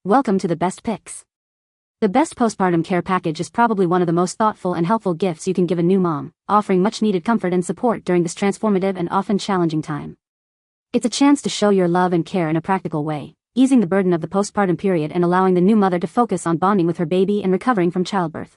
Welcome to the best picks. The best postpartum care package is probably one of the most thoughtful and helpful gifts you can give a new mom, offering much-needed comfort and support during this transformative and often challenging time. It's a chance to show your love and care in a practical way, easing the burden of the postpartum period and allowing the new mother to focus on bonding with her baby and recovering from childbirth.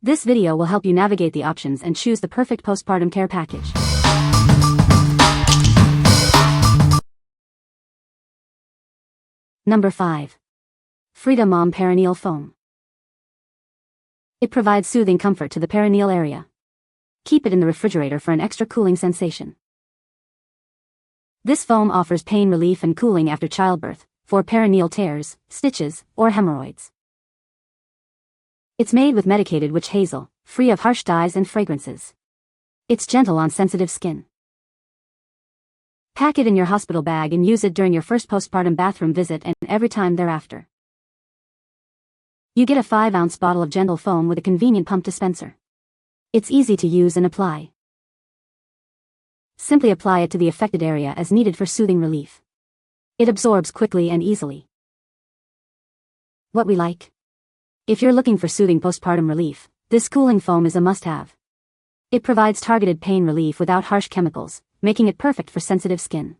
This video will help you navigate the options and choose the perfect postpartum care package. Number 5. Frida Mom Perineal Foam. It provides soothing comfort to the perineal area. Keep it in the refrigerator for an extra cooling sensation. This foam offers pain relief and cooling after childbirth, for perineal tears, stitches, or hemorrhoids. It's made with medicated witch hazel, free of harsh dyes and fragrances. It's gentle on sensitive skin. Pack it in your hospital bag and use it during your first postpartum bathroom visit and every time thereafter. You get a 5-ounce bottle of gentle foam with a convenient pump dispenser. It's easy to use and apply. Simply apply it to the affected area as needed for soothing relief. It absorbs quickly and easily. What we like? If you're looking for soothing postpartum relief, this cooling foam is a must-have. It provides targeted pain relief without harsh chemicals, making it perfect for sensitive skin.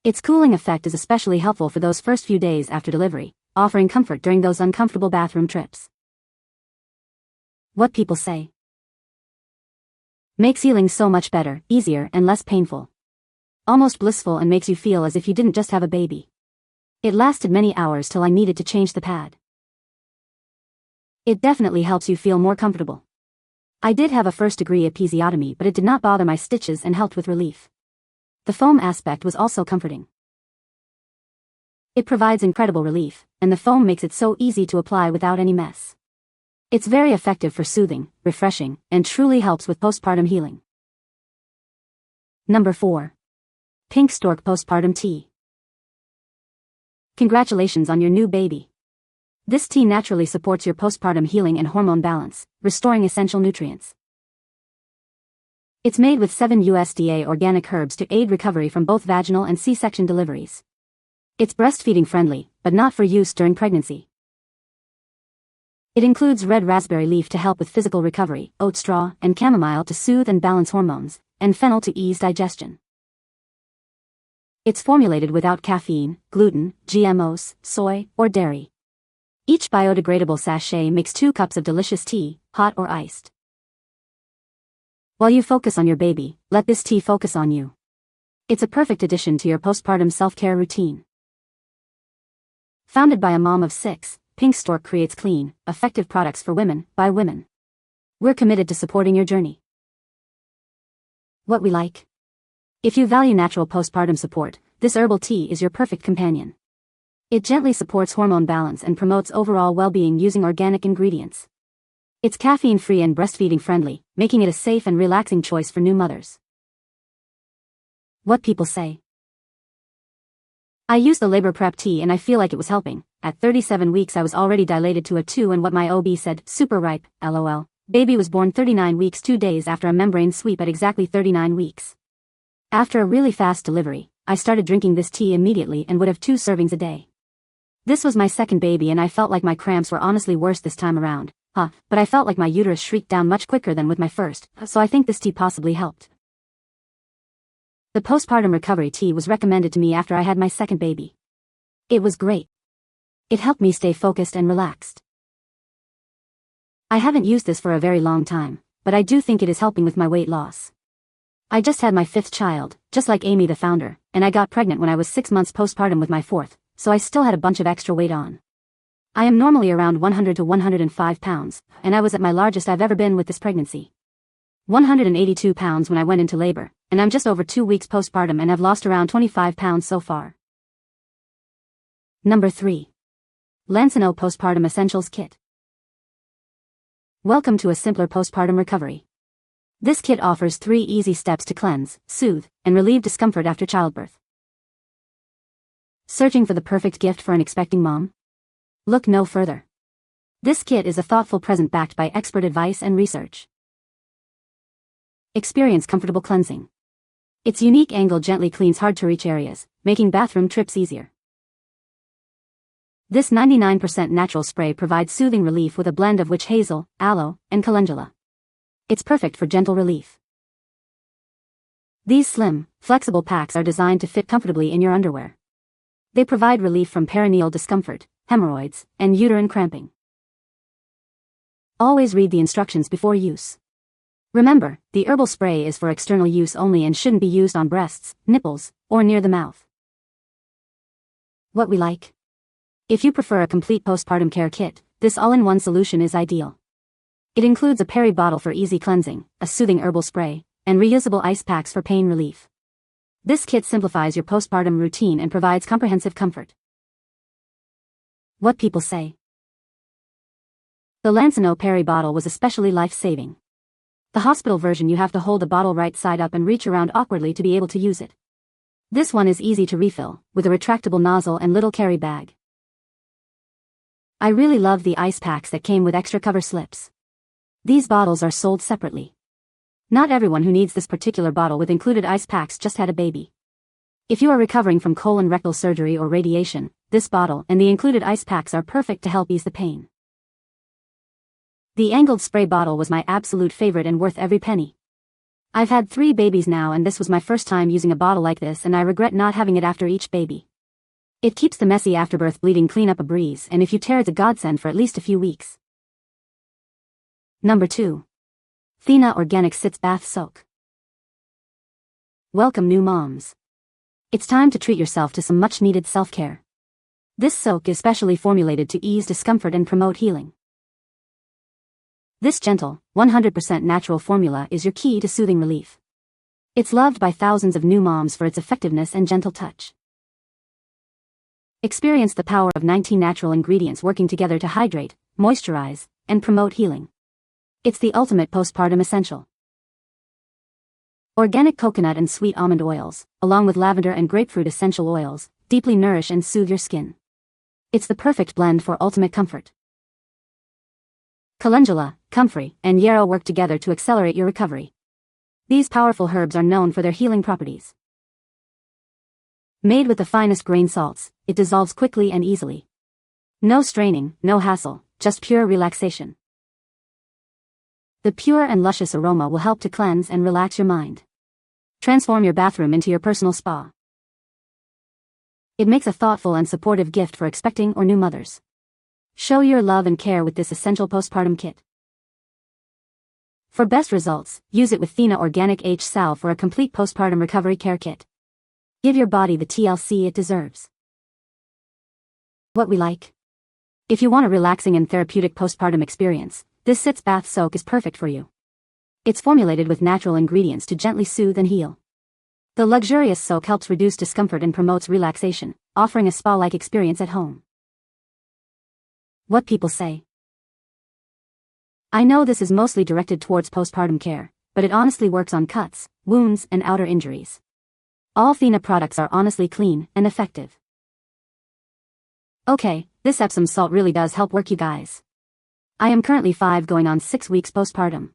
Its cooling effect is especially helpful for those first few days after delivery, offering comfort during those uncomfortable bathroom trips. What people say. Makes healing so much better, easier, and less painful. Almost blissful and makes you feel as if you didn't just have a baby. It lasted many hours till I needed to change the pad. It definitely helps you feel more comfortable. I did have a first-degree episiotomy, but it did not bother my stitches and helped with relief. The foam aspect was also comforting. It provides incredible relief, and the foam makes it so easy to apply without any mess. It's very effective for soothing, refreshing, and truly helps with postpartum healing. Number 4. Pink Stork Postpartum Tea. Congratulations on your new baby. This tea naturally supports your postpartum healing and hormone balance, restoring essential nutrients. It's made with 7 USDA organic herbs to aid recovery from both vaginal and C-section deliveries. It's breastfeeding friendly, but not for use during pregnancy. It includes red raspberry leaf to help with physical recovery, oat straw, and chamomile to soothe and balance hormones, and fennel to ease digestion. It's formulated without caffeine, gluten, GMOs, soy, or dairy. Each biodegradable sachet makes 2 cups of delicious tea, hot or iced. While you focus on your baby, let this tea focus on you. It's a perfect addition to your postpartum self-care routine. Founded by a mom of 6, Pink Stork creates clean, effective products for women, by women. We're committed to supporting your journey. What we like? If you value natural postpartum support, this herbal tea is your perfect companion. It gently supports hormone balance and promotes overall well-being using organic ingredients. It's caffeine-free and breastfeeding-friendly, making it a safe and relaxing choice for new mothers. What people say. I used the labor prep tea and I feel like it was helping. At 37 weeks I was already dilated to a 2 and what my OB said, super ripe, lol. Baby was born 39 weeks 2 days after a membrane sweep at exactly 39 weeks. After a really fast delivery, I started drinking this tea immediately and would have 2 servings a day. This was my second baby and I felt like my cramps were honestly worse this time around, but I felt like my uterus shrieked down much quicker than with my first, so I think this tea possibly helped. The postpartum recovery tea was recommended to me after I had my second baby. It was great. It helped me stay focused and relaxed. I haven't used this for a very long time, but I do think it is helping with my weight loss. I just had my 5th child, just like Amy the founder, and I got pregnant when I was 6 months postpartum with my 4th, so I still had a bunch of extra weight on. I am normally around 100 to 105 pounds, and I was at my largest I've ever been with this pregnancy. 182 pounds when I went into labor, and I'm just over 2 weeks postpartum and have lost around 25 pounds so far. Number 3. Lansinoh Postpartum Essentials Kit. Welcome to a simpler postpartum recovery. This kit offers 3 easy steps to cleanse, soothe, and relieve discomfort after childbirth. Searching for the perfect gift for an expecting mom? Look no further. This kit is a thoughtful present backed by expert advice and research. Experience comfortable cleansing. Its unique angle gently cleans hard-to-reach areas, making bathroom trips easier. This 99% natural spray provides soothing relief with a blend of witch hazel, aloe, and calendula. It's perfect for gentle relief. These slim, flexible packs are designed to fit comfortably in your underwear. They provide relief from perineal discomfort, hemorrhoids, and uterine cramping. Always read the instructions before use. Remember, the herbal spray is for external use only and shouldn't be used on breasts, nipples, or near the mouth. What we like. If you prefer a complete postpartum care kit, this all-in-one solution is ideal. It includes a peri bottle for easy cleansing, a soothing herbal spray, and reusable ice packs for pain relief. This kit simplifies your postpartum routine and provides comprehensive comfort. What people say. The Lansinoh peri bottle was especially life-saving. The hospital version, you have to hold the bottle right side up and reach around awkwardly to be able to use it. This one is easy to refill, with a retractable nozzle and little carry bag. I really love the ice packs that came with extra cover slips. These bottles are sold separately. Not everyone who needs this particular bottle with included ice packs just had a baby. If you are recovering from colon rectal surgery or radiation, this bottle and the included ice packs are perfect to help ease the pain. The angled spray bottle was my absolute favorite and worth every penny. I've had 3 babies now and this was my first time using a bottle like this and I regret not having it after each baby. It keeps the messy afterbirth bleeding clean up a breeze and if you tear it's a godsend for at least a few weeks. Number 2. Thena Organic Sitz Bath Soak. Welcome new moms. It's time to treat yourself to some much-needed self-care. This soak is specially formulated to ease discomfort and promote healing. This gentle, 100% natural formula is your key to soothing relief. It's loved by thousands of new moms for its effectiveness and gentle touch. Experience the power of 19 natural ingredients working together to hydrate, moisturize, and promote healing. It's the ultimate postpartum essential. Organic coconut and sweet almond oils, along with lavender and grapefruit essential oils, deeply nourish and soothe your skin. It's the perfect blend for ultimate comfort. Calendula, comfrey, and yarrow work together to accelerate your recovery. These powerful herbs are known for their healing properties. Made with the finest grain salts, it dissolves quickly and easily. No straining, no hassle, just pure relaxation. The pure and luscious aroma will help to cleanse and relax your mind. Transform your bathroom into your personal spa. It makes a thoughtful and supportive gift for expecting or new mothers. Show your love and care with this essential postpartum kit. For best results, use it with Thena Organic H Salve for a complete postpartum recovery care kit. Give your body the TLC it deserves. What we like. If you want a relaxing and therapeutic postpartum experience, this Sitz Bath Soak is perfect for you. It's formulated with natural ingredients to gently soothe and heal. The luxurious soak helps reduce discomfort and promotes relaxation, offering a spa-like experience at home. What people say. I know this is mostly directed towards postpartum care, but it honestly works on cuts, wounds, and outer injuries. All Thena products are honestly clean and effective. Okay, this Epsom salt really does help work you guys. I am currently 5 going on 6 weeks postpartum.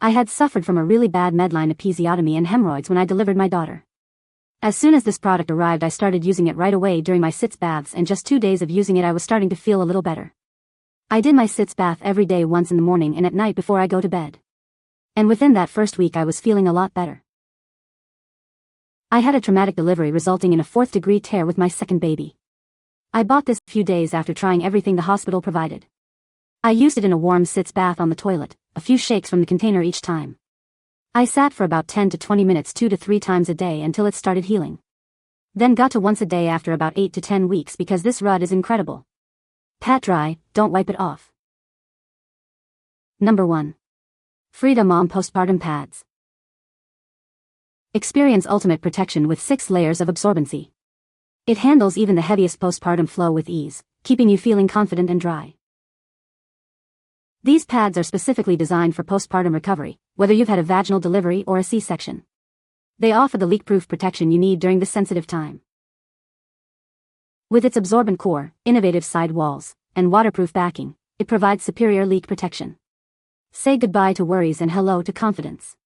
I had suffered from a really bad midline episiotomy and hemorrhoids when I delivered my daughter. As soon as this product arrived I started using it right away during my Sitz baths and just 2 days of using it I was starting to feel a little better. I did my Sitz bath every day once in the morning and at night before I go to bed. And within that first week I was feeling a lot better. I had a traumatic delivery resulting in a 4th-degree tear with my second baby. I bought this a few days after trying everything the hospital provided. I used it in a warm Sitz bath on the toilet, a few shakes from the container each time. I sat for about 10 to 20 minutes 2 to 3 times a day until it started healing. Then got to once a day after about 8 to 10 weeks because this rud is incredible. Pat dry, don't wipe it off. Number 1. Frida Mom Postpartum Pads. Experience ultimate protection with 6 layers of absorbency. It handles even the heaviest postpartum flow with ease, keeping you feeling confident and dry. These pads are specifically designed for postpartum recovery, whether you've had a vaginal delivery or a C-section. They offer the leak-proof protection you need during this sensitive time. With its absorbent core, innovative side walls, and waterproof backing, it provides superior leak protection. Say goodbye to worries and hello to confidence.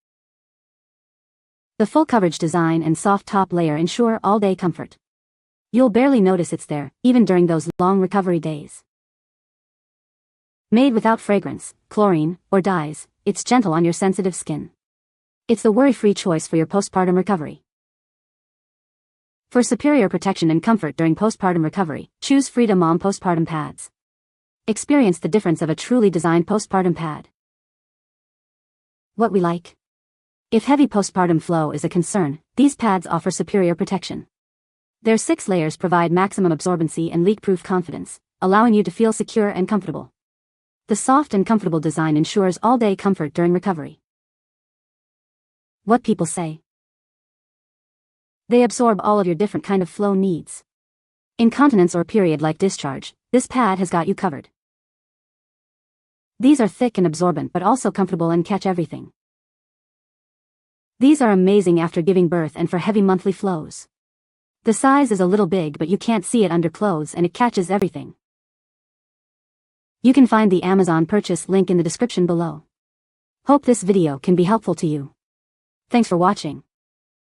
The full coverage design and soft top layer ensure all-day comfort. You'll barely notice it's there, even during those long recovery days. Made without fragrance, chlorine, or dyes, it's gentle on your sensitive skin. It's the worry-free choice for your postpartum recovery. For superior protection and comfort during postpartum recovery, choose Frida Mom Postpartum Pads. Experience the difference of a truly designed postpartum pad. What we like. If heavy postpartum flow is a concern, these pads offer superior protection. Their 6 layers provide maximum absorbency and leak-proof confidence, allowing you to feel secure and comfortable. The soft and comfortable design ensures all-day comfort during recovery. What people say. They absorb all of your different kind of flow needs. Incontinence or period-like discharge, this pad has got you covered. These are thick and absorbent but also comfortable and catch everything. These are amazing after giving birth and for heavy monthly flows. The size is a little big but you can't see it under clothes and it catches everything. You can find the Amazon purchase link in the description below. Hope this video can be helpful to you. Thanks for watching.